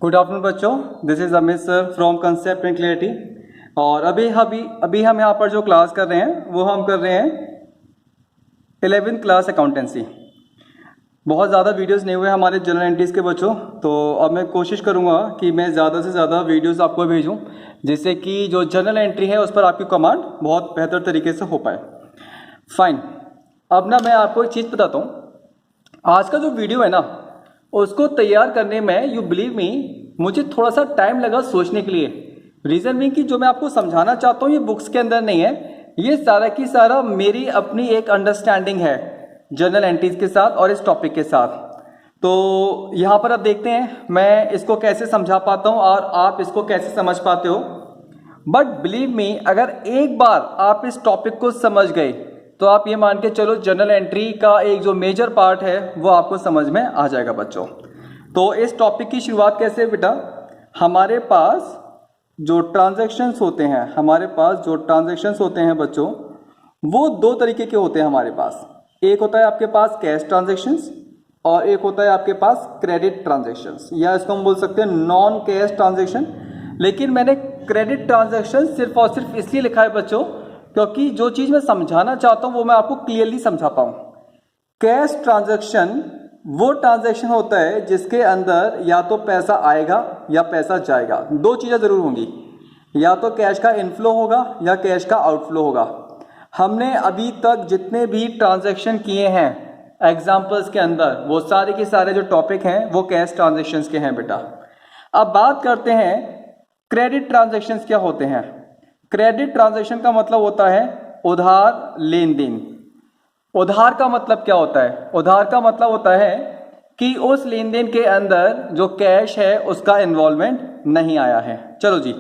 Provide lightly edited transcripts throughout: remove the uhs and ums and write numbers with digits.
Good afternoon बच्चों, this is Amit sir from concept and clarity. और अभी हम यहाँ पर जो क्लास कर रहे हैं वो हम कर रहे हैं 11th क्लास अकाउंटेंसी। बहुत ज़्यादा वीडियोस नहीं हुए हमारे जनरल एंट्रीज़ के बच्चों, तो अब मैं कोशिश करूँगा कि मैं ज़्यादा से ज़्यादा वीडियोस आपको भेजूँ जिससे कि जो जनरल एंट्री है उस पर आपकी कमांड बहुत बेहतर तरीके से हो पाए। फाइन, अब ना मैं आपको एक चीज़ बताता हूँ। आज का जो वीडियो है ना उसको तैयार करने में यू बिलीव मी मुझे थोड़ा सा टाइम लगा सोचने के लिए। रीज़न भी कि जो मैं आपको समझाना चाहता हूँ ये बुक्स के अंदर नहीं है, ये सारा की सारा मेरी अपनी एक अंडरस्टैंडिंग है जर्नल एंट्रीज के साथ और इस टॉपिक के साथ। तो यहाँ पर अब देखते हैं मैं इसको कैसे समझा पाता हूँ और आप इसको कैसे समझ पाते हो। बट बिलीव मी, अगर एक बार आप इस टॉपिक को समझ गए तो आप ये मान के चलो जर्नल एंट्री का एक जो मेजर पार्ट है वो आपको समझ में आ जाएगा बच्चों। तो इस टॉपिक की शुरुआत कैसे है बेटा, हमारे पास जो ट्रांजैक्शंस होते हैं बच्चों वो दो तरीके के होते हैं हमारे पास। एक होता है आपके पास कैश ट्रांजैक्शंस और एक होता है आपके पास क्रेडिट ट्रांजैक्शंस, या इसको हम बोल सकते हैं नॉन कैश ट्रांजैक्शन। लेकिन मैंने क्रेडिट ट्रांजैक्शन सिर्फ और सिर्फ इसलिए लिखा है बच्चों क्योंकि जो चीज़ मैं समझाना चाहता हूँ वो मैं आपको क्लियरली समझा पाऊँ। कैश ट्रांजैक्शन वो ट्रांजैक्शन होता है जिसके अंदर या तो पैसा आएगा या पैसा जाएगा, दो चीज़ें ज़रूर होंगी, या तो कैश का इनफ्लो होगा या कैश का आउटफ्लो होगा। हमने अभी तक जितने भी ट्रांजैक्शन किए हैं एग्जाम्पल्स के अंदर वो सारे के सारे जो टॉपिक हैं वो कैश ट्रांजैक्शंस के हैं बेटा। अब बात करते हैं क्रेडिट ट्रांजैक्शंस क्या होते हैं। क्रेडिट ट्रांजैक्शन का मतलब होता है उधार लेन देन। उधार का मतलब क्या होता है? उधार का मतलब होता है कि उस लेन देन के अंदर जो कैश है उसका इन्वॉल्वमेंट नहीं आया है। चलो जी,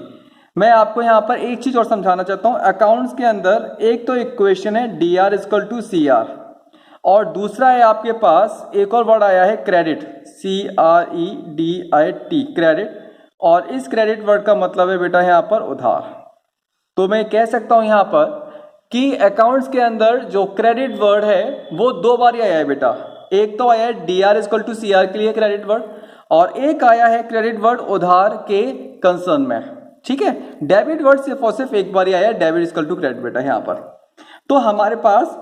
मैं आपको यहाँ पर एक चीज और समझाना चाहता हूँ। अकाउंट्स के अंदर एक तो इक्वेशन है DR इक्वल टू CR और दूसरा है आपके पास एक और वर्ड आया है क्रेडिट, CREDIT, क्रेडिट। और इस क्रेडिट वर्ड का मतलब है बेटा यहाँ पर उधार। तो मैं कह सकता हूं यहां पर कि अकाउंट्स के अंदर जो क्रेडिट वर्ड है वो दो बार ही आया है बेटा। एक तो आया है DR इक्वल टू CR के लिए क्रेडिट वर्ड और एक आया है क्रेडिट वर्ड उधार के कंसर्न में। ठीक है, डेबिट वर्ड सिर्फ और सिर्फ एक बार ही आया है, डेबिट इक्वल टू क्रेडिट बेटा यहां पर। तो हमारे पास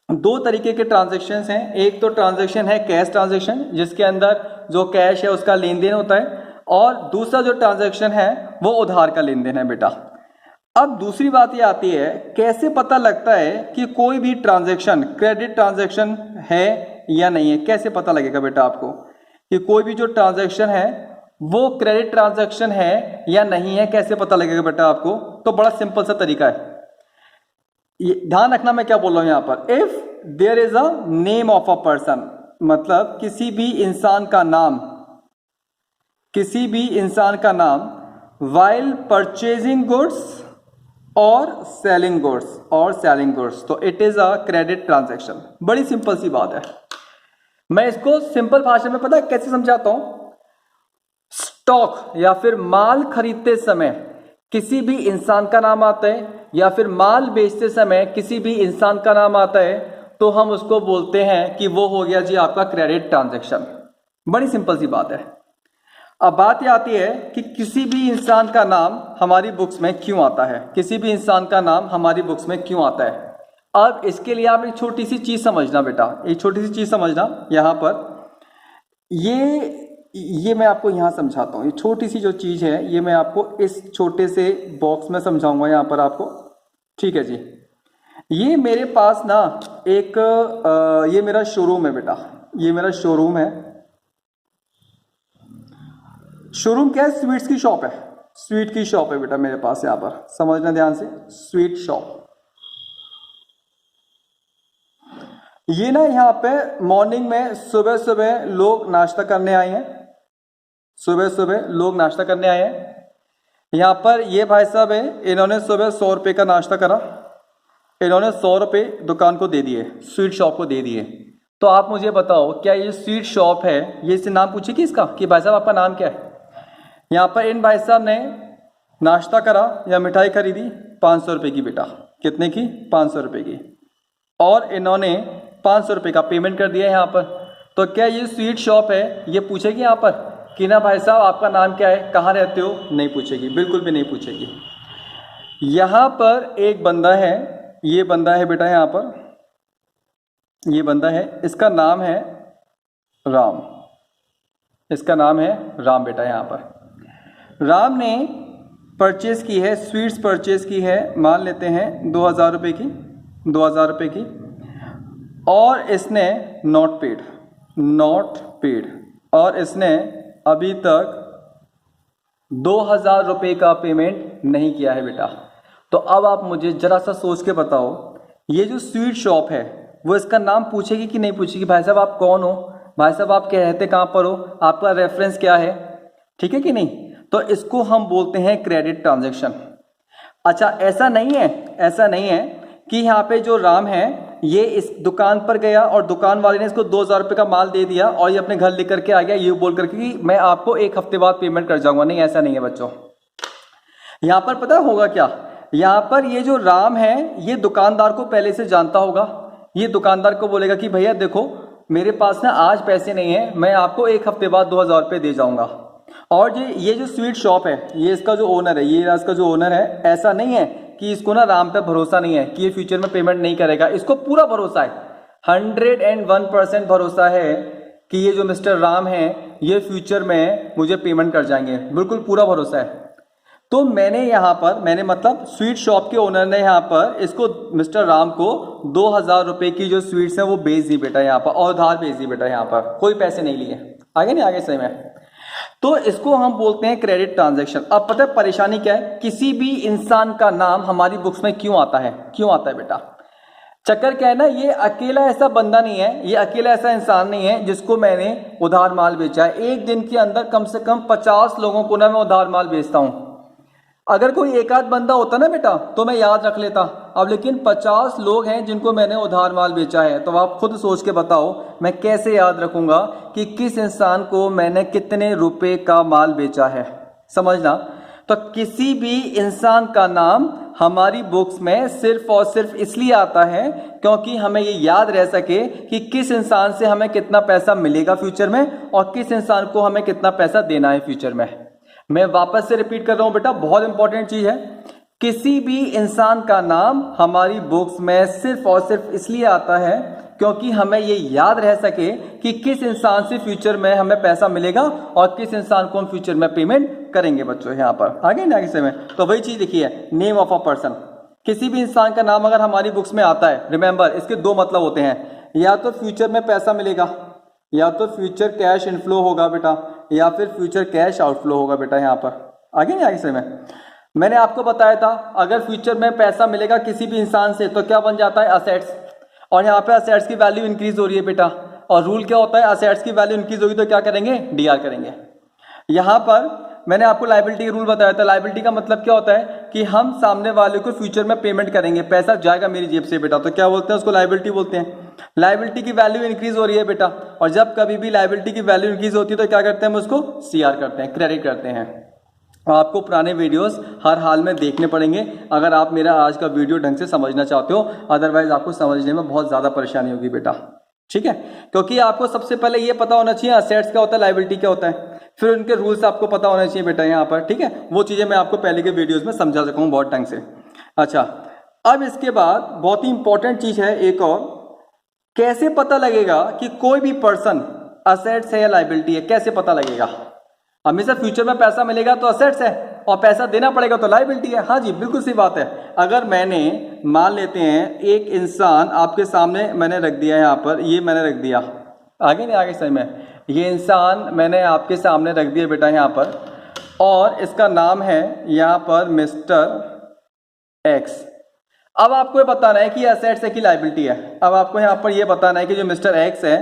दो तरीके के ट्रांजेक्शन हैं। एक तो ट्रांजेक्शन है कैश ट्रांजेक्शन जिसके अंदर जो कैश है उसका लेन देन होता है, और दूसरा जो ट्रांजेक्शन है वो उधार का लेन देन है बेटा। अब दूसरी बात ये आती है कैसे पता लगता है कि कोई भी ट्रांजैक्शन क्रेडिट ट्रांजैक्शन है या नहीं है। कैसे पता लगेगा बेटा आपको कि कोई भी जो ट्रांजैक्शन है वो क्रेडिट ट्रांजैक्शन है या नहीं है, कैसे पता लगेगा बेटा आपको? तो बड़ा सिंपल सा तरीका है, ध्यान रखना मैं क्या बोल रहा हूं यहां पर। If there is a name of a person, मतलब किसी भी इंसान का नाम वाइल परचेजिंग गुड्स और सेलिंग गुड्स, तो it is a credit transaction. बड़ी सिंपल सी बात है। मैं इसको सिंपल भाषा में पता है कैसे समझाता हूं। स्टॉक या फिर माल खरीदते समय किसी भी इंसान का नाम आता है या फिर माल बेचते समय किसी भी इंसान का नाम आता है तो हम उसको बोलते हैं कि वो हो गया जी आपका क्रेडिट ट्रांजैक्शन। बड़ी सिंपल सी बात है। अब बात यह आती है कि किसी भी इंसान का नाम हमारी बुक्स में क्यों आता है, अब इसके लिए आप एक छोटी सी चीज समझना बेटा, यहाँ पर ये मैं आपको यहाँ समझाता हूँ। ये छोटी सी जो चीज है ये मैं आपको इस छोटे से बॉक्स में समझाऊंगा यहाँ पर आपको। ठीक है जी, ये मेरे पास ना एक ये मेरा शोरूम है बेटा, ये मेरा शोरूम है। शोरूम क्या है? स्वीट्स की शॉप है, स्वीट की शॉप है बेटा मेरे पास। यहां पर समझना ध्यान से, स्वीट शॉप। ये ना यहाँ पे मॉर्निंग में सुबह सुबह लोग नाश्ता करने आए हैं। यहाँ पर ये भाई साहब है, इन्होंने सुबह 100 रुपये का नाश्ता करा, इन्होंने 100 रुपये दुकान को दे दिए, स्वीट शॉप को दे दिए। तो आप मुझे बताओ क्या ये स्वीट शॉप है, ये इससे नाम पूछे कि इसका कि भाई साहब आपका नाम क्या है? यहाँ पर इन भाई साहब ने नाश्ता करा या मिठाई खरीदी 500 रुपये की बेटा। कितने की? 500 रुपये की। और इन्होंने 500 रुपये का पेमेंट कर दिया यहाँ पर। तो क्या ये स्वीट शॉप है? ये पूछेगी यहाँ पर कि ना भाई साहब आपका नाम क्या है, कहाँ रहते हो, नहीं पूछेगी, बिल्कुल भी नहीं पूछेगी। यहाँ पर एक बंदा है, ये बंदा है बेटा, यहाँ पर ये बंदा है, इसका नाम है राम, इसका नाम है राम बेटा। यहाँ पर राम ने परचेज की है, स्वीट्स परचेज की है, मान लेते हैं 2000 रुपये की, 2000 रुपये की, और इसने नॉट पेड, और इसने अभी तक 2000 रुपये का पेमेंट नहीं किया है बेटा। तो अब आप मुझे जरा सा सोच के बताओ, ये जो स्वीट शॉप है वो इसका नाम पूछेगी कि नहीं पूछेगी? भाई साहब आप कौन हो, भाई साहब आप क्या रहते कहाँ पर हो, आपका रेफरेंस क्या है, ठीक है कि नहीं? तो इसको हम बोलते हैं क्रेडिट ट्रांजैक्शन। अच्छा, ऐसा नहीं है कि यहाँ पे जो राम है ये इस दुकान पर गया और दुकान वाले ने इसको 2000 रुपये का माल दे दिया और ये अपने घर लेकर के आ गया ये बोल करके कि मैं आपको 1 हफ्ते बाद पेमेंट कर जाऊंगा। नहीं, ऐसा नहीं है बच्चों। यहाँ पर पता होगा क्या, यहाँ पर ये जो राम है ये दुकानदार को पहले से जानता होगा। ये दुकानदार को बोलेगा कि भैया देखो मेरे पास ना आज पैसे नहीं है, मैं आपको 1 हफ्ते बाद 2000 रुपये दे जाऊंगा। और ये जो स्वीट शॉप है, ये इसका जो ओनर है, ये इसका जो ओनर है, ऐसा नहीं है कि इसको ना राम पे भरोसा नहीं है कि ये फ्यूचर में पेमेंट नहीं करेगा। इसको पूरा भरोसा है, 101% भरोसा है कि ये जो मिस्टर राम है ये फ्यूचर में मुझे पेमेंट कर जाएंगे, बिल्कुल पूरा भरोसा है। तो मैंने मतलब स्वीट शॉप के ओनर ने यहाँ पर इसको मिस्टर राम को 2000 रुपये की जो स्वीट्स हैं वो बेच दी बेटा यहाँ पर, और उधार बेच दी बेटा यहाँ पर, कोई पैसे नहीं लिए। आगे नहीं आगे सही में। तो इसको हम बोलते हैं क्रेडिट ट्रांजैक्शन। अब पता है परेशानी क्या है, किसी भी इंसान का नाम हमारी बुक्स में क्यों आता है बेटा? चक्कर क्या है ना, ये अकेला ऐसा बंदा नहीं है, ये अकेला ऐसा इंसान नहीं है जिसको मैंने उधार माल बेचा है। एक दिन के अंदर कम से कम 50 लोगों को ना मैं उधार माल बेचता हूं। अगर कोई एक आध बंदा होता ना बेटा तो मैं याद रख लेता, अब लेकिन 50 लोग हैं जिनको मैंने उधार माल बेचा है। तो आप खुद सोच के बताओ मैं कैसे याद रखूंगा कि किस इंसान को मैंने कितने रुपए का माल बेचा है, समझना। तो किसी भी इंसान का नाम हमारी बुक्स में सिर्फ और सिर्फ इसलिए आता है क्योंकि हमें ये याद रह सके कि किस इंसान से हमें कितना पैसा मिलेगा फ्यूचर में और किस इंसान को हमें कितना पैसा देना है फ्यूचर में। मैं वापस से रिपीट कर रहा हूं बेटा, बहुत इंपॉर्टेंट चीज है। किसी भी इंसान का नाम हमारी बुक्स में सिर्फ और सिर्फ इसलिए आता है क्योंकि हमें ये याद रह सके कि किस इंसान से फ्यूचर में हमें पैसा मिलेगा और किस इंसान को हम फ्यूचर में पेमेंट करेंगे बच्चों। यहाँ पर आगे ना किसी में तो वही चीज लिखी है, नेम ऑफ अ पर्सन। किसी भी इंसान का नाम अगर हमारी बुक्स में आता है, रिमेंबर इसके 2 मतलब होते हैं, या तो फ्यूचर में पैसा मिलेगा, या तो फ्यूचर कैश इनफ्लो होगा बेटा, या फिर फ्यूचर कैश आउटफ्लो होगा बेटा। यहाँ पर आगे नहीं आगे में मैंने आपको बताया था अगर फ्यूचर में पैसा मिलेगा किसी भी इंसान से तो क्या बन जाता है, असेट्स। और यहाँ पे असेट्स की वैल्यू इंक्रीज हो रही है बेटा, और रूल क्या होता है, असेट्स की वैल्यू इंक्रीज होगी तो क्या करेंगे, डीआर करेंगे। यहाँ पर मैंने आपको लायबिलिटी का रूल बताया था। लायबिलिटी का मतलब क्या होता है कि हम सामने वाले को फ्यूचर में पेमेंट करेंगे, पैसा जाएगा मेरी जेब से बेटा, तो क्या बोलते हैं उसको, लायबिलिटी बोलते हैं। लायबिलिटी की वैल्यू इंक्रीज हो रही है बेटा, और जब कभी भी लायबिलिटी की वैल्यू इंक्रीज होती है तो क्या करते हैं हम उसको सीआर करते हैं, क्रेडिट करते हैं। आपको पुराने वीडियोस हर हाल में देखने पड़ेंगे अगर आप मेरा आज का वीडियो ढंग से समझना चाहते हो, अदरवाइज आपको समझने में बहुत ज़्यादा परेशानी होगी बेटा, ठीक है। क्योंकि आपको सबसे पहले ये पता होना चाहिए असेट्स क्या होता है, लायबिलिटी क्या होता है, फिर उनके रूल्स आपको पता होना चाहिए बेटा यहाँ पर, ठीक है। वो चीज़ें मैं आपको पहले के वीडियोज़ में समझा सकूँ बहुत ढंग से। अच्छा, अब इसके बाद बहुत ही इंपॉर्टेंट चीज़ है एक और, कैसे पता लगेगा कि कोई भी पर्सन असेट्स है या लायबिलिटी है, कैसे पता लगेगा? हमेशा फ्यूचर में पैसा मिलेगा तो असेट्स है और पैसा देना पड़ेगा तो लायबिलिटी है। हाँ जी, बिल्कुल सही बात है। अगर मैंने मान लेते हैं एक इंसान आपके सामने मैंने रख दिया यहाँ पर, ये मैंने रख दिया, आगे नहीं आगे सही में, ये इंसान मैंने आपके सामने रख दिया बेटा यहाँ पर, और इसका नाम है यहाँ पर मिस्टर एक्स। अब आपको ये बताना है कि ये असेट्स है कि लायबिलिटी है। अब आपको यहाँ पर ये बताना है कि जो मिस्टर एक्स है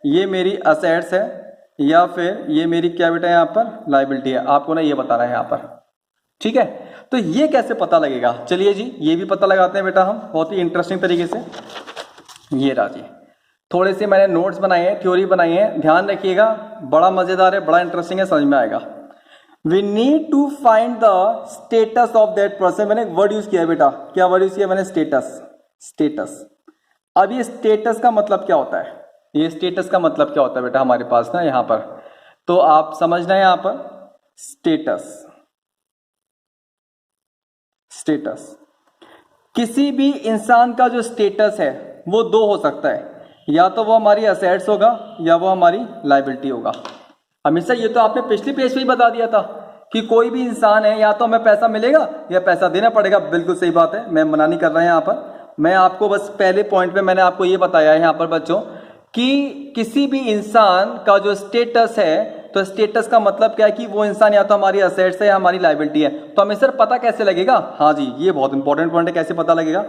ये मेरी असेट्स है या फिर ये मेरी क्या बेटा यहाँ पर लायबिलिटी है, आपको ना ये बताना है यहाँ पर, ठीक है। तो ये कैसे पता लगेगा, चलिए जी ये भी पता लगाते हैं बेटा हम बहुत ही इंटरेस्टिंग तरीके से। ये रहा जी, थोड़े से मैंने नोट्स बनाए हैं, थ्योरी बनाई है, ध्यान रखिएगा, बड़ा मजेदार है, बड़ा इंटरेस्टिंग है, समझ में आएगा। We need to find the status of that person. मैंने एक वर्ड यूज किया है बेटा, क्या वर्ड यूज किया मैंने, स्टेटस। स्टेटस, अब ये स्टेटस का मतलब क्या होता है, ये स्टेटस का मतलब क्या होता है बेटा हमारे पास ना यहाँ पर, तो आप समझना है यहां पर स्टेटस। स्टेटस, किसी भी इंसान का जो स्टेटस है वो दो हो सकता है, या तो वो हमारी असेट्स होगा या वो हमारी लायबिलिटी होगा। हमेशा ये तो आपने पिछले पेज पे ही बता दिया था कि कोई भी इंसान है या तो हमें पैसा मिलेगा या पैसा देना पड़ेगा। बिल्कुल सही बात है, मैं मना नहीं कर रहा है यहाँ पर। मैं आपको बस पहले पॉइंट पे मैंने आपको ये बताया है यहाँ पर बच्चों कि किसी भी इंसान का जो स्टेटस है, तो स्टेटस का मतलब क्या है कि वो इंसान या तो हमारी असेट्स है या हमारी लायबिलिटी है। तो हमें सर पता कैसे लगेगा? हाँ जी, ये बहुत इंपॉर्टेंट पॉइंट है, कैसे पता लगेगा।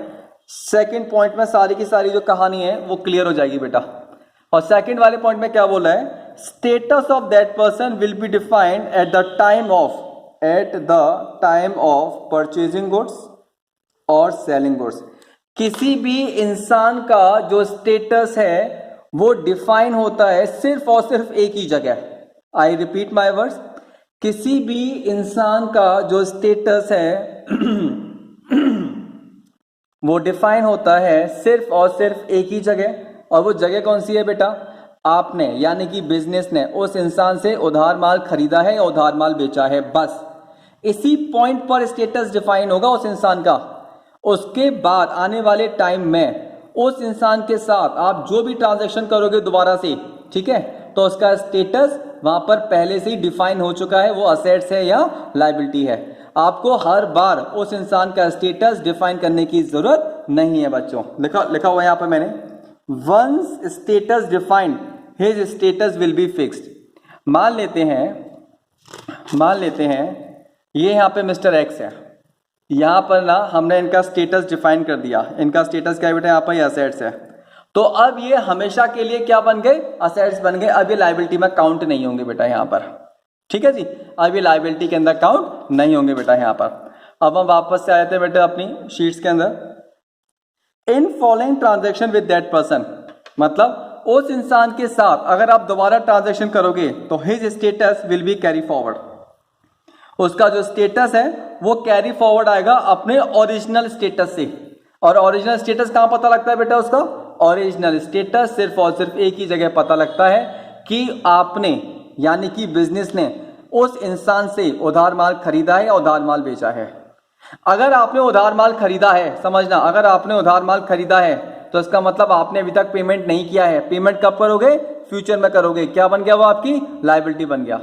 सेकंड पॉइंट में सारी की सारी जो कहानी है वो क्लियर हो जाएगी बेटा। और सेकंड वाले पॉइंट में क्या बोला है? Status of that person will be defined at the time of purchasing goods और सेलिंग गुड्स। किसी भी इंसान का जो स्टेटस है वो डिफाइन होता है सिर्फ और सिर्फ एक ही जगह। आई रिपीट माई वर्ड्स, किसी भी इंसान का जो स्टेटस है वो डिफाइन होता है सिर्फ और सिर्फ एक ही जगह। और वो जगह कौन सी है बेटा? आपने यानी कि बिजनेस ने उस इंसान से उधार माल खरीदा है या उधार माल बेचा है, बस इसी पॉइंट पर स्टेटस डिफाइन होगा उस इंसान का। उसके बाद आने वाले टाइम में उस इंसान के साथ आप जो भी ट्रांजैक्शन करोगे दोबारा से, ठीक है, तो उसका स्टेटस वहां पर पहले से ही डिफाइन हो चुका है, वो असेट्स है या लायबिलिटी है। आपको हर बार उस इंसान का स्टेटस डिफाइन करने की जरूरत नहीं है बच्चों। लिखा हुआ है यहां पर मैंने, once status defined his status will be fixed. मान लेते हैं ये यहां पे मिस्टर एक्स है, यहां पर ना हमने इनका स्टेटस डिफाइन कर दिया। इनका स्टेटस क्या है बेटा? यहां पर ये असेट्स है। तो अब ये हमेशा के लिए क्या बन गए? असेट्स बन गए। अब ये लायबिलिटी में काउंट नहीं होंगे बेटा यहां पर, ठीक है जी। अब ये लायबिलिटी के अंदर काउंट नहीं होंगे बेटा यहां पर। अब हम वापस से आए थे बेटा अपनी शीट्स के अंदर। In following transaction with that person, मतलब उस इंसान के साथ अगर आप दोबारा ट्रांजेक्शन करोगे तो his status will be carry forward. उसका जो स्टेटस है वो कैरी फॉरवर्ड आएगा अपने ओरिजिनल स्टेटस से। और ओरिजिनल स्टेटस कहां पता लगता है बेटा? उसका ओरिजिनल स्टेटस सिर्फ और सिर्फ एक ही जगह पता लगता है कि आपने यानी कि बिजनेस ने उस इंसान से उधार माल खरीदा है या उधार माल बेचा है। अगर आपने उधार माल खरीदा है, समझना, अगर आपने उधार माल खरीदा है तो इसका मतलब आपने अभी तक पेमेंट नहीं किया है। पेमेंट कब करोगे? फ्यूचर में करोगे। क्या बन गया वो? आपकी लायबिलिटी बन गया।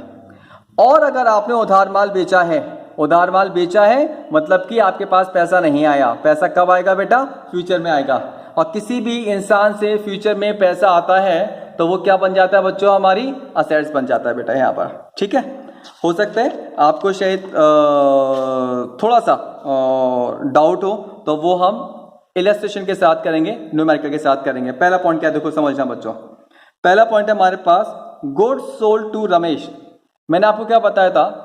और अगर आपने उधार माल बेचा है, उधार माल बेचा है मतलब कि आपके पास पैसा नहीं आया। पैसा कब आएगा बेटा? फ्यूचर में आएगा। और किसी भी इंसान से फ्यूचर में पैसा आता है तो वो क्या बन जाता है बच्चों? हमारी असेट्स बन जाता है बेटा यहाँ पर, ठीक है। हो सकता है आपको शायद थोड़ा सा डाउट हो, तो वो हम इलस्ट्रेशन के साथ करेंगे, न्यूमेरिकल के साथ करेंगे। पहला पॉइंट क्या है देखो, समझना बच्चों। पहला पॉइंट है हमारे पास गुड्स सोल्ड टू रमेश। मैंने आपको क्या बताया था?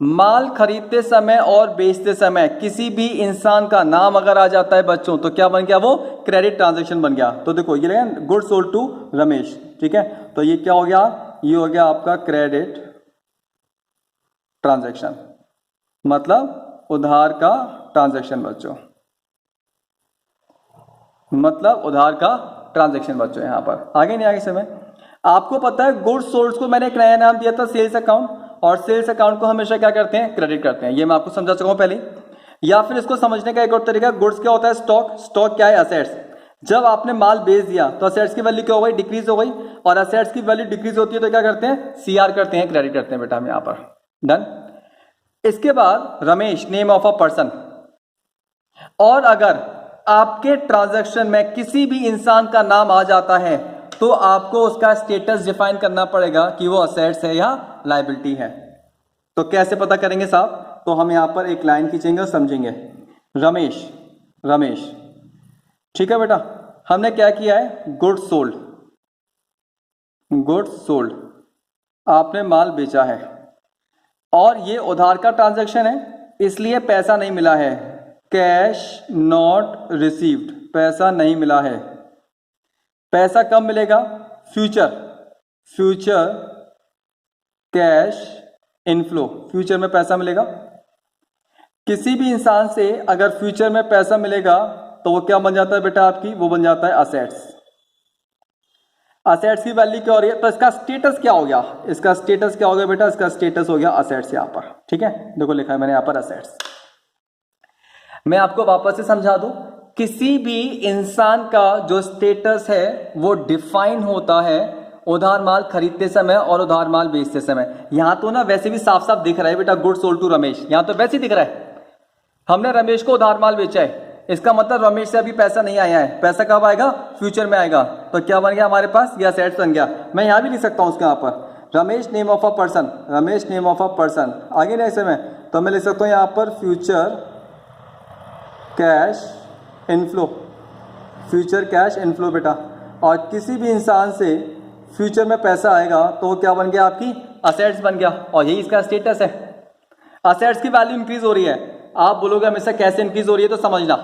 माल खरीदते समय और बेचते समय किसी भी इंसान का नाम अगर आ जाता है बच्चों तो क्या बन गया? वो क्रेडिट ट्रांजैक्शन बन गया। तो देखो ये लगा गुड्स सोल्ड टू रमेश, ठीक है। तो ये क्या हो गया? ये हो गया आपका क्रेडिट ट्रांजैक्शन, मतलब उधार का ट्रांजैक्शन बच्चों, मतलब उधार का ट्रांजैक्शन बच्चों। यहां पर आगे नहीं आगे समय आपको पता है गुड्स सोल्ड को मैंने एक नया नाम दिया था सेल्स अकाउंट, और सेल्स अकाउंट को हमेशा क्या करते हैं? क्रेडिट करते हैं। ये मैं आपको समझा चुका हूं पहले। या फिर इसको समझने का एक और तरीका, गुड्स क्या होता है? स्टॉक। स्टॉक क्या है? असेट्स। जब आपने माल बेच दिया तो असेट्स की वैल्यू क्या हो गई? डिक्रीज हो गई। और असेट्स की वैल्यू डिक्रीज होती है तो क्या करते हैं? सीआर करते हैं, क्रेडिट करते हैं बेटा हम यहां पर। डन। इसके बाद Ramesh, name of a person. और अगर आपके ट्रांजैक्शन में किसी भी इंसान का नाम आ जाता है तो आपको उसका स्टेटस डिफाइन करना पड़ेगा कि वो असेट्स है या लायबिलिटी है। तो कैसे पता करेंगे साहब? तो हम यहां पर एक लाइन खींचेंगे और समझेंगे। रमेश, रमेश, ठीक है बेटा। हमने क्या किया है? गुड्स सोल्ड, गुड्स सोल्ड, आपने माल बेचा है और ये उधार का ट्रांजैक्शन है इसलिए पैसा नहीं मिला है। कैश नॉट रिसीव्ड, पैसा नहीं मिला है। पैसा कब मिलेगा? Future, future cash inflow, future में पैसा मिलेगा। किसी भी इंसान से अगर फ्यूचर में पैसा मिलेगा तो वो क्या बन जाता है बेटा? आपकी वो बन जाता है असेट्स। असेट्स की वैल्यू क्या हो रही है, तो इसका स्टेटस क्या हो गया, इसका स्टेटस क्या हो गया बेटा, इसका स्टेटस हो गया असेट्स यहाँ पर। ठीक है, देखो लिखा है मैंने यहाँ पर असेट्स। मैं आपको वापस से समझा दूं, किसी भी इंसान का जो स्टेटस है वो डिफाइन होता है उधार माल खरीदते समय और उधार माल बेचते समय। यहां तो ना वैसे भी साफ साफ दिख रहा है बेटा, गुड सोल्ड टू रमेश, यहां तो वैसे ही दिख रहा है हमने रमेश को उधार माल बेचा है, इसका मतलब रमेश से अभी पैसा नहीं आया है, पैसा कब आएगा, फ्यूचर में आएगा। तो क्या बन गया हमारे पास, ये असेट्स बन गया। मैं यहां भी लिख सकता हूं उसके यहाँ पर Ramesh name of a person, Ramesh name of a person, आगे नहीं ऐसे में तो मैं लिख सकता हूं यहाँ पर future cash inflow, future cash inflow बेटा। और किसी भी इंसान से फ्यूचर में पैसा आएगा तो वो क्या बन गया, आपकी असेट्स बन गया, और यही इसका स्टेटस है। असेट्स की वैल्यू इंक्रीज हो रही है। आप बोलोगे हमेशा कैसे इंक्रीज हो रही है, तो समझना,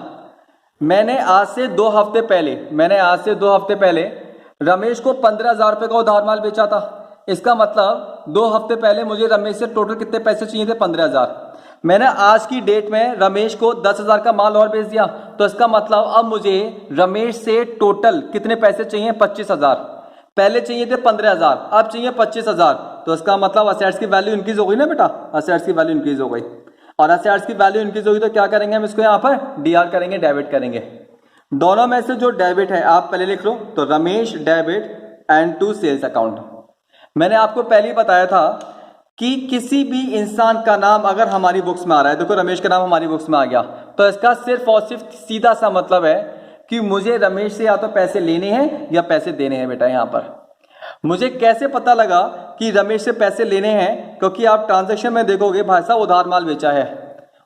मैंने आज से 2 हफ्ते पहले रमेश को 15,000 रुपए का उधार माल बेचा था। इसका मतलब 2 हफ्ते पहले मुझे रमेश से टोटल कितने पैसे चाहिए थे, 15,000। मैंने आज की डेट में रमेश को 10,000 का माल और बेच दिया, तो इसका मतलब अब मुझे रमेश से टोटल कितने पैसे चाहिए, 25,000। पहले चाहिए थे 15,000, अब चाहिए 25,000, तो इसका मतलब असेट्स की वैल्यू इंक्रीज हो गई ना बेटा, असेट्स की वैल्यू इंक्रीज हो गई। और असेट्स की वैल्यू इंक्रीज होगी तो क्या करेंगे हम इसको यहाँ पर डीआर करेंगे, डेबिट करेंगे। दोनों में से जो डेबिट है आप पहले लिख लो, तो Ramesh debit and to sales account. मैंने आपको पहले ही बताया था कि किसी भी इंसान का नाम अगर हमारी बुक्स में आ रहा है, देखो रमेश का नाम हमारी बुक्स में आ गया, तो इसका सिर्फ और सिर्फ सीधा सा मतलब है कि मुझे रमेश से या तो पैसे लेने हैं या पैसे देने हैं बेटा। यहाँ पर मुझे कैसे पता लगा कि रमेश से पैसे लेने हैं, क्योंकि आप ट्रांजैक्शन में देखोगे भाई साहब उधार माल बेचा है,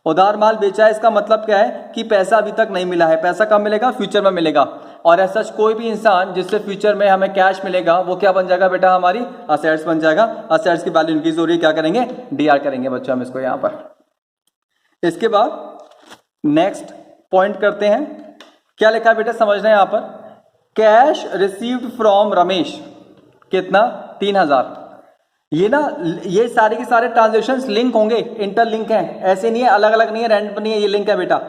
उधार माल बेचा है, इसका मतलब क्या है कि पैसा अभी तक नहीं मिला है, पैसा कब मिलेगा, फ्यूचर में मिलेगा। और ऐसा कोई भी इंसान जिससे फ्यूचर में हमें कैश मिलेगा वो क्या बन जाएगा बेटा, हमारी असेट्स बन जाएगा। असेट्स की वैल्यू इंक्रीज हो रही है, क्या करेंगे, डीआर करेंगे बच्चों हम इसको यहाँ पर। इसके बाद नेक्स्ट पॉइंट करते हैं, क्या लिखा है बेटा समझना है यहाँ पर, कैश रिसीव्ड फ्रॉम रमेश कितना, 3,000। ये ना ये सारे के सारे ट्रांजेक्शन्स लिंक होंगे, इंटरलिंक हैं, ऐसे नहीं है अलग अलग नहीं है, रैंडम नहीं है, ये लिंक है बेटा।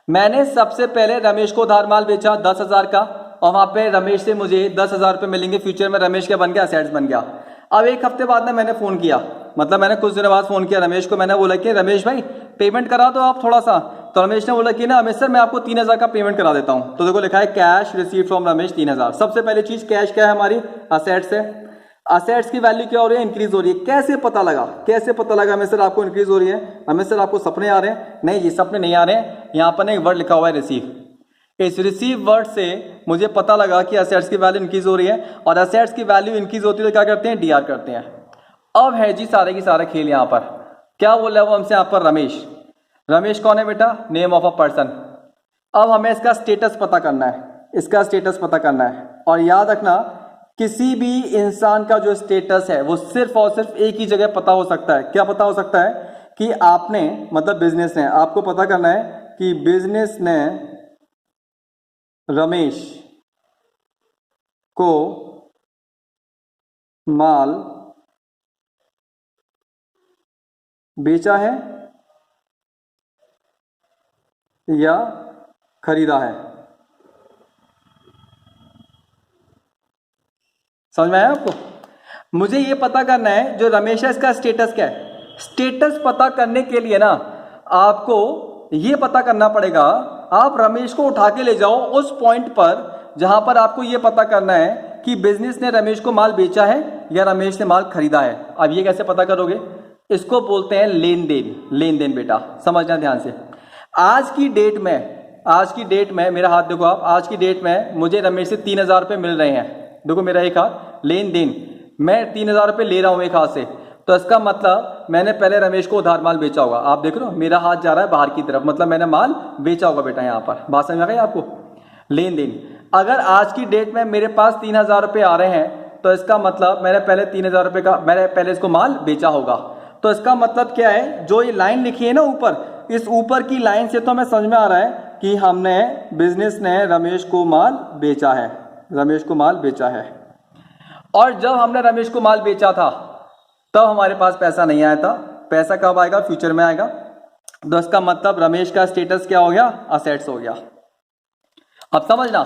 मैंने सबसे पहले रमेश को उधार माल बेचा 10,000 का, और वहां पे रमेश से मुझे 10,000 रुपये मिलेंगे, फ्यूचर में रमेश क्या बन गया, असेट्स बन गया। अब 1 हफ्ते बाद में मैंने फोन किया, मतलब मैंने कुछ दिनों बाद फोन किया रमेश को, मैंने बोला कि रमेश भाई पेमेंट करा दो आप थोड़ा सा, तो रमेश ने बोला कि ना रमेश सर मैं आपको 3,000 का पेमेंट करा देता हूं। तो देखो लिखा है कैश रिसीव फ्रॉम रमेश 3,000। सबसे पहली चीज कैश क्या है हमारी, असेट्स है। असेट्स की वैल्यू क्या हो रही है, इंक्रीज हो रही है। कैसे पता लगा, कैसे पता लगा हमें सर आपको इंक्रीज हो रही है, हमें सर आपको सपने आ रहे हैं, नहीं ये सपने नहीं आ रहे हैं, यहाँ पर एक वर्ड लिखा हुआ है रिसीव। इस रिसीव वर्ड से मुझे पता लगा कि असेट्स की वैल्यू इंक्रीज हो रही है, और असेट्स की वैल्यू इंक्रीज होती है तो क्या करते हैं, डीआर करते हैं। अब है जी सारे की सारा खेल यहाँ पर, क्या बोल रहा है वो हमसे यहाँ पर, रमेश। रमेश कौन है बेटा, नेम ऑफ अ पर्सन। अब हमें इसका स्टेटस पता करना है, इसका स्टेटस पता करना है। और याद रखना किसी भी इंसान का जो स्टेटस है वो सिर्फ और सिर्फ एक ही जगह पता हो सकता है। क्या पता हो सकता है कि आपने, मतलब बिजनेस ने, आपको पता करना है कि बिजनेस ने रमेश को माल बेचा है या खरीदा है। समझ में आया आपको? मुझे ये पता करना है जो रमेश है इसका स्टेटस क्या है। स्टेटस पता करने के लिए ना आपको ये पता करना पड़ेगा, आप रमेश को उठा के ले जाओ उस पॉइंट पर जहां पर आपको ये पता करना है कि बिजनेस ने रमेश को माल बेचा है या रमेश ने माल खरीदा है। अब ये कैसे पता करोगे, इसको बोलते हैं लेन देन। लेन देन बेटा समझना ध्यान से। आज की डेट में मेरा हाथ देखो आप, आज की डेट में मुझे रमेश से 3,000 रुपये मिल रहे हैं। देखो मेरा एक हाथ, लेन देन, मैं 3,000 रुपये ले रहा हूं एक हाथ से, तो इसका मतलब मैंने पहले रमेश को उधार माल बेचा होगा। आप देख रहे हो मेरा हाथ जा रहा है बाहर की तरफ, मतलब मैंने माल बेचा होगा बेटा। यहाँ पर बात समझ आ गई आपको, लेन देन। अगर आज की डेट में मेरे पास 3,000 रुपये आ रहे हैं तो इसका मतलब मैंने पहले 3,000 रुपये का, मैंने पहले इसको माल बेचा होगा। तो इसका मतलब क्या है, जो ये लाइन लिखी है ना ऊपर, इस ऊपर की लाइन से तो हमें समझ में आ रहा है कि हमने, बिजनेस ने रमेश को माल बेचा है, रमेश को माल बेचा है। और जब हमने रमेश को माल बेचा था तब हमारे पास पैसा नहीं आया था, पैसा कब आएगा, फ्यूचर में आएगा। तो इसका मतलब रमेश का स्टेटस क्या हो गया, असेट्स हो गया। अब समझना,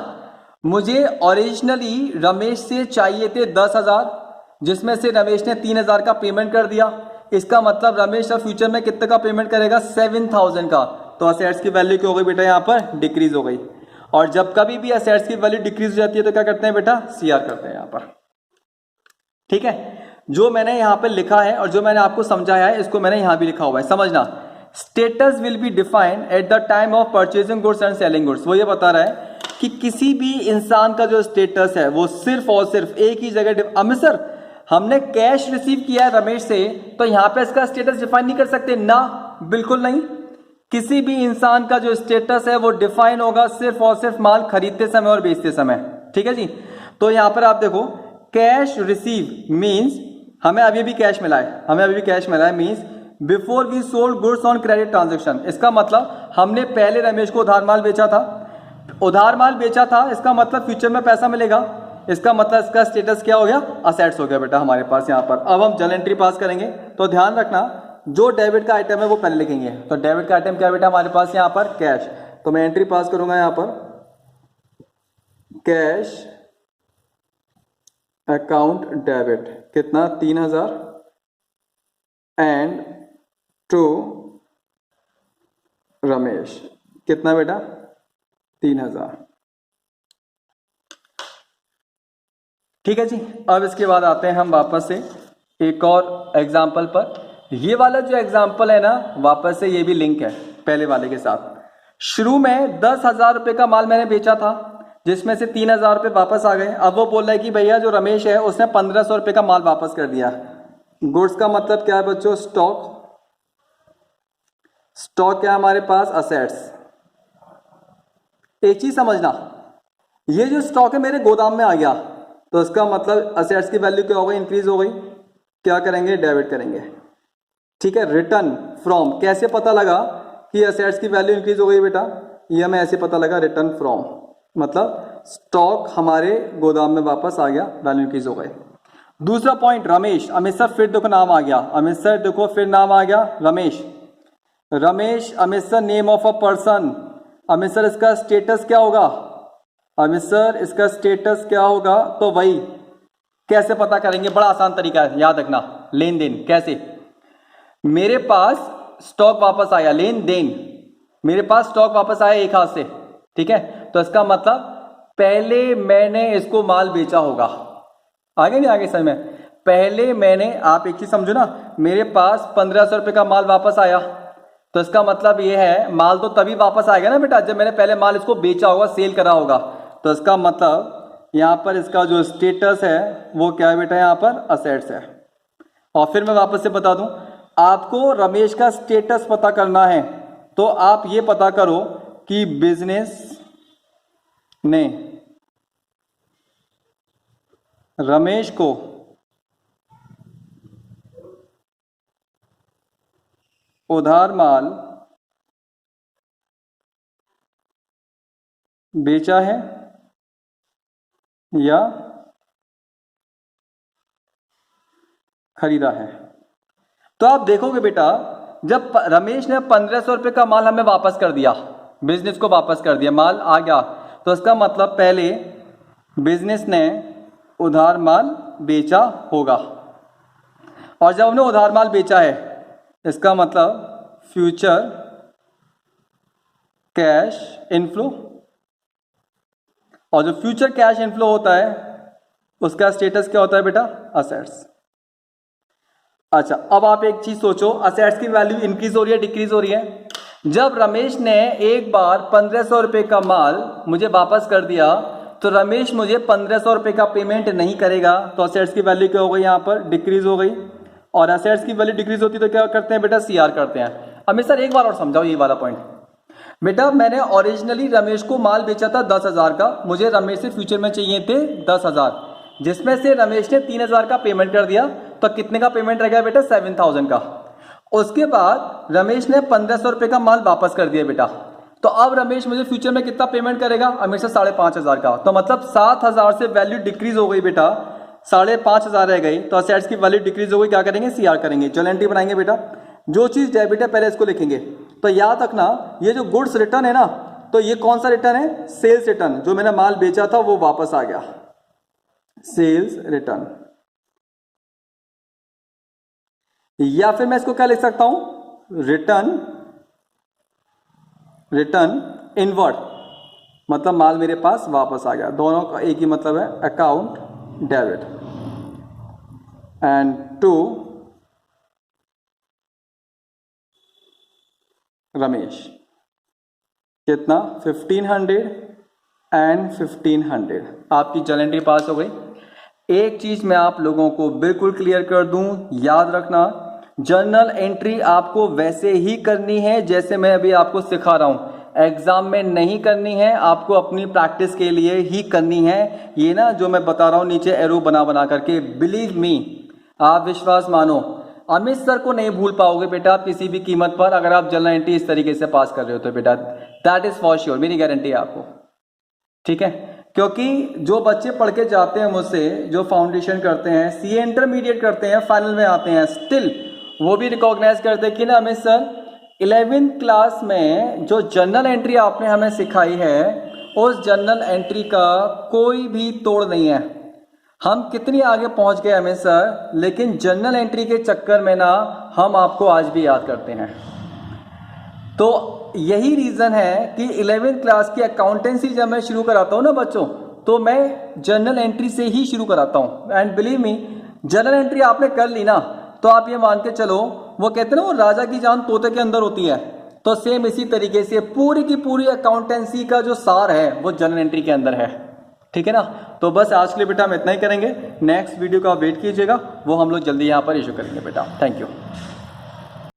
मुझे ओरिजिनली रमेश से चाहिए थे 10,000, जिसमें से रमेश ने 3,000 का पेमेंट कर दिया। इसका मतलब रमेश अब फ्यूचर में कितने का पेमेंट करेगा? 7,000 का। तो असेट्स की वैल्यू क्या हो गई बेटा? यहाँ पर डिक्रीज हो गई। और जब कभी भी असेट्स की वैल्यू डिक्रीज हो जाती है तो क्या करते हैं बेटा? सीआर करते हैं यहाँ पर। ठीक है, जो मैंने यहाँ पे लिखा है और जो मैंने आपको समझाया है इसको मैंने यहाँ भी लिखा हुआ है, समझना। Status will be defined at the time of purchasing goods and selling goods. वो ये बता रहा है कि किसी भी इंसान का जो स्टेटस है वो सिर्फ और सिर्फ एक ही जगह अमित सर हमने कैश रिसीव किया है रमेश से, तो यहां पे इसका स्टेटस डिफाइन नहीं कर सकते ना? बिल्कुल नहीं। किसी भी इंसान का जो स्टेटस है वो डिफाइन होगा सिर्फ और सिर्फ माल खरीदते समय और बेचते समय। ठीक है जी। तो यहां पर आप देखो, कैश रिसीव मींस हमें अभी भी कैश मिला है, means before we sold goods on credit transaction. इसका मतलब हमने पहले रमेश को उधार माल बेचा था, इसका मतलब फ्यूचर में पैसा मिलेगा। इसका मतलब इसका स्टेटस क्या हो गया? असेट्स हो गया बेटा हमारे पास यहाँ पर। अब हम जर्नल एंट्री पास करेंगे तो ध्यान रखना, जो डेबिट का आइटम है वो पहले लिखेंगे। तो डेबिट का आइटम क्या है बेटा हमारे पास यहाँ पर? कैश। तो मैं एंट्री पास करूंगा यहाँ पर, कैश अकाउंट डेबिट कितना? 3,000 एंड टू रमेश कितना बेटा? 3,000। ठीक है जी। अब इसके बाद आते हैं हम वापस से एक और एग्जाम्पल पर। ये वाला जो एग्जाम्पल है ना, वापस से ये भी लिंक है पहले वाले के साथ। शुरू में 10,000 रुपए का माल मैंने बेचा था, जिसमें से 3,000 रुपए वापस आ गए। अब वो बोल रहा है कि भैया जो रमेश है उसने 1,500 रुपए का माल वापस कर दिया। गुड्स का मतलब क्या है बच्चों? स्टॉक क्या है हमारे पास? असेट्स। एक चीज समझना, ये जो स्टॉक है मेरे गोदाम में आ गया, तो इसका मतलब असेट्स की वैल्यू क्या हो गई? इंक्रीज हो गई। क्या करेंगे? डेबिट करेंगे। ठीक है। रिटर्न फ्रॉम, कैसे पता लगा कि असेट्स की वैल्यू इंक्रीज हो गई बेटा? ये हमें ऐसे पता लगा, रिटर्न फ्रॉम मतलब स्टॉक हमारे गोदाम में वापस आ गया, वैल्यू इंक्रीज हो गई। दूसरा पॉइंट, रमेश। अमित सर फिर देखो नाम आ गया, अमित सर देखो फिर नाम आ गया, Ramesh. Amit sir name of a person. Amit sir इसका स्टेटस क्या होगा? अमित सर इसका स्टेटस क्या होगा? तो वही कैसे पता करेंगे? बड़ा आसान तरीका है, याद रखना। लेन देन। कैसे? मेरे पास स्टॉक वापस आया, लेन देन। मेरे पास स्टॉक वापस आया एक हाथ से, ठीक है। तो इसका मतलब पहले मैंने इसको माल बेचा होगा। आगे नहीं आगे समझ में? पहले मैंने, आप एक चीज समझो ना, मेरे पास 1,500 रुपए का माल वापस आया, तो इसका मतलब ये है माल तो तभी वापस आएगा ना बेटा जब मैंने पहले माल इसको बेचा होगा, सेल करा होगा। तो इसका मतलब यहाँ पर इसका जो स्टेटस है वो क्या है बेटा? यहाँ पर असेट्स है। और फिर मैं वापस से बता दूं, आपको रमेश का स्टेटस पता करना है तो आप ये पता करो कि बिजनेस ने रमेश को उधार माल बेचा है या खरीदा है। तो आप देखोगे बेटा, जब रमेश ने 1,500 रुपए का माल हमें वापस कर दिया, बिजनेस को वापस कर दिया, माल आ गया, तो इसका मतलब पहले बिजनेस ने उधार माल बेचा होगा। और जब हमने उधार माल बेचा है, इसका मतलब फ्यूचर कैश इनफ्लो। और जो फ्यूचर कैश इनफ्लो होता है उसका स्टेटस क्या होता है बेटा? असेट्स। अच्छा, अब आप एक चीज सोचो, असेट्स की वैल्यू इंक्रीज हो रही है डिक्रीज हो रही है? जब रमेश ने एक बार 1,500 रुपए का माल मुझे वापस कर दिया तो रमेश मुझे 1,500 रुपए का पेमेंट नहीं करेगा, तो असेट्स की वैल्यू क्या हो गई? यहाँ पर डिक्रीज हो गई। और असेट्स की वैल्यू डिक्रीज होती है तो क्या करते हैं बेटा? सीआर करते हैं। अमित सर एक बार और समझाओ ये वाला पॉइंट। बेटा मैंने ओरिजिनली रमेश को माल बेचा था 10,000 का, मुझे रमेश से फ्यूचर में चाहिए थे 10,000, जिसमें से रमेश ने 3,000 का पेमेंट कर दिया, तो कितने का पेमेंट रह गया बेटा? 7,000 का। उसके बाद रमेश ने 1,500 रुपए का माल वापस कर दिया बेटा, तो अब रमेश मुझे फ्यूचर में कितना पेमेंट करेगा? हमेशा 5,500 का। तो मतलब 7,000 से वैल्यू डिक्रीज हो गई बेटा, 5,500 रह गई, तो असेट्स की वैल्यू डिक्रीज हो गई। क्या करेंगे? सीआर करेंगे। चलो एंट्री बनाएंगे बेटा। जो चीज डेबिट है पहले इसको लिखेंगे। तो याद रखना, ये जो गुड्स रिटर्न है ना, तो ये कौन सा रिटर्न है? सेल्स रिटर्न, जो मैंने माल बेचा था वो वापस आ गया, सेल्स रिटर्न। या फिर मैं इसको क्या लिख सकता हूं? रिटर्न इनवर्ड, मतलब माल मेरे पास वापस आ गया। दोनों का एक ही मतलब है, account debit. And to Ramesh, कितना? 1500 एंड 1500। आपकी जर्नल एंट्री पास हो गई। एक चीज मैं आप लोगों को बिल्कुल क्लियर कर दूं, याद रखना, जर्नल एंट्री आपको वैसे ही करनी है जैसे मैं अभी आपको सिखा रहा हूं। एग्जाम में नहीं करनी है, आपको अपनी प्रैक्टिस के लिए ही करनी है। ये ना जो मैं बता रहा हूं नीचे एरो बना बना करके, बिलीव मी, आप विश्वास मानो, अमित सर को नहीं भूल पाओगे बेटा आप किसी भी कीमत पर, अगर आप जर्नल एंट्री इस तरीके से पास कर रहे हो तो बेटा, दैट इज फॉर श्योर, मेरी गारंटी है आपको। ठीक है, क्योंकि जो बच्चे पढ़ के जाते हैं मुझसे, जो फाउंडेशन करते हैं, सीए इंटरमीडिएट करते हैं, फाइनल में आते हैं, स्टिल वो भी रिकॉग्नाइज करते हैं कि ना अमित सर 11वीं क्लास में जो जर्नल एंट्री आपने हमें सिखाई है, उस जर्नल एंट्री का कोई भी तोड़ नहीं है। हम कितनी आगे पहुंच गए अमित सर, लेकिन जर्नल एंट्री के चक्कर में ना हम आपको आज भी याद करते हैं। तो यही रीजन है कि 11वीं क्लास की अकाउंटेंसी जब मैं शुरू कराता हूं ना बच्चों, तो मैं जर्नल एंट्री से ही शुरू कराता हूं। And believe me, journal entry आपने कर ली ना, तो आप ये मान के चलो, वो कहते हैं ना वो राजा की जान तोते के अंदर होती है, तो सेम इसी तरीके से पूरी की पूरी अकाउंटेंसी का जो सार है वो जर्नल एंट्री के अंदर है। ठीक है ना, तो बस आज के लिए बेटा हम इतना ही करेंगे। नेक्स्ट वीडियो का वेट कीजिएगा, वो हम लोग जल्दी यहाँ पर इशू करेंगे बेटा। Thank you.